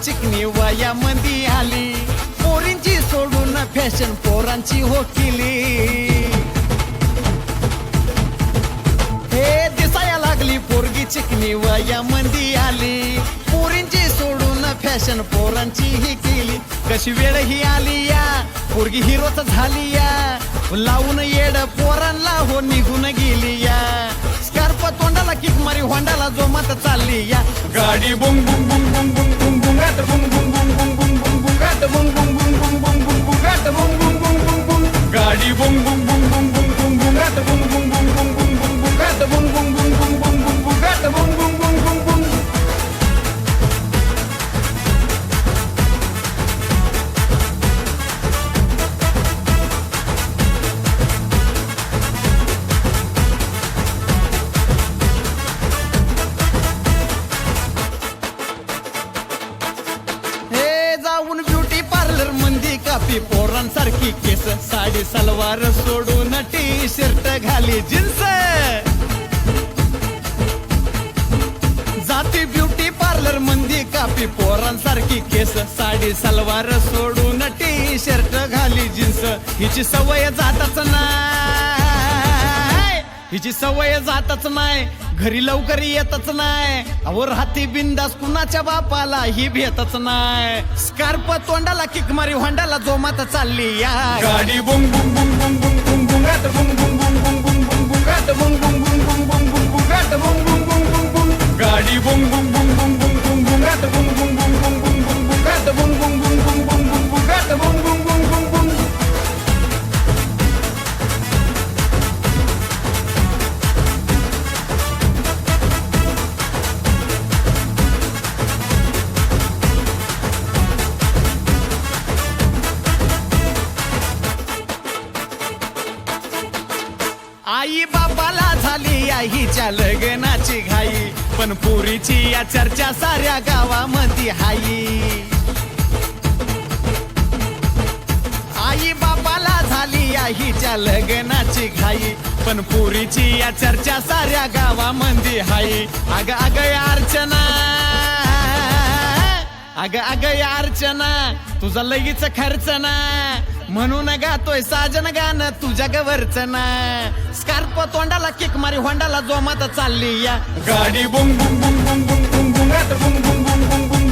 चिकनी वया मंदी आली, पोरींची सोडून फॅशन पोरांची हो केली. हे दिसाया लागली पोरगी चिकनी वया मंदी आली, पोरींची सोडून फॅशन पोरांची ही केली. कशी वेळ ही आली या, पोरगी हिरोच झाली या, लावून येड पोरांना हो निघून गेली या. स्कार्फ तोंडाला किक मारी होंडाला जोमात चालली या. गाडी बुंग बुंग बुंग बुंग बुंग बुंग बुंग गाट बुंग बुंग बुंग बुंग बुंग बुंग बुंग गाट बुंग बुंग बुंग बुंग बुंग बुंग बुंग गाट बुंग बुंग बुंग बुंग बुंग गाडी बुंग बुंग बुंग बुंग बुंग बुंग बुंग गाट बुंग बुंग बुंग बुंग बुंग बुंग बुंग गाट बुंग बुंग बुंग बुंग बुंग बुंग बुंग गाट बुंग बुंग बुंग बुंग बुंग. जाऊन ब्युटी पार्लर मंदी कापी पोरांसारखी केस, साडी सलवार सोडून टी शर्ट घाली जीन्स. जाती ब्युटी पार्लर मंदी कापी पोरांसारखी केस, साडी सलवार सोडून टी शर्ट घाली जीन्स. हिची सवय जातच नाही, हिची सवय जातच नाही, घरी लवकर येतच नाही. अवर हाती बिंदास कुणाच्या बापाला ही भेटच नाही. स्कार्फ तोंडाला किक मारी होंडाला जोमात चालली या. गाडी बुंग बुंग बुंग बुंग बुंग बुंग बुंग गाट बुंग बुंग बुंग बुंग बुंग बुंग बुंग गाट बुंग बुंग बुंग बुंग बुंग बुंग बुंग गाट बुंग बुंग बुंग बुंग बुंग गाडी बुंग बुंग बुंग बुंग बुंग बुंग बुंग गाट बुंग बुंग बुंग बुंग बुंग बुंग बुंग गाट बुंग बुंग बुंग बुंग बुंग बुंग बुंग गाट बुंग बुंग बुंग बुंग बुंग. आई बाबाला झाली आईच्या लग्नाची घाई, पण पुरीची या चर्चा साऱ्या गावामध्ये हाई. आई बाबाला झाली आईच्या लग्नाची घाई, पण पुरीची या चर्चा साऱ्या गावामध्ये हाई. अग अग अर्चना, अग अग अर्चना, तुझा लगीच खर्च ना, म्हणून गातोय साजन गाणं तुझ्या गवरच ना. स्कार्फ तोंडाला किक मारी होंडाला जोमात चालली या. गाडी बुंग बुंग बुंग बुंग बुंग बुंग बुंग गाट बुंग बुंग बुंग बुंग बुंग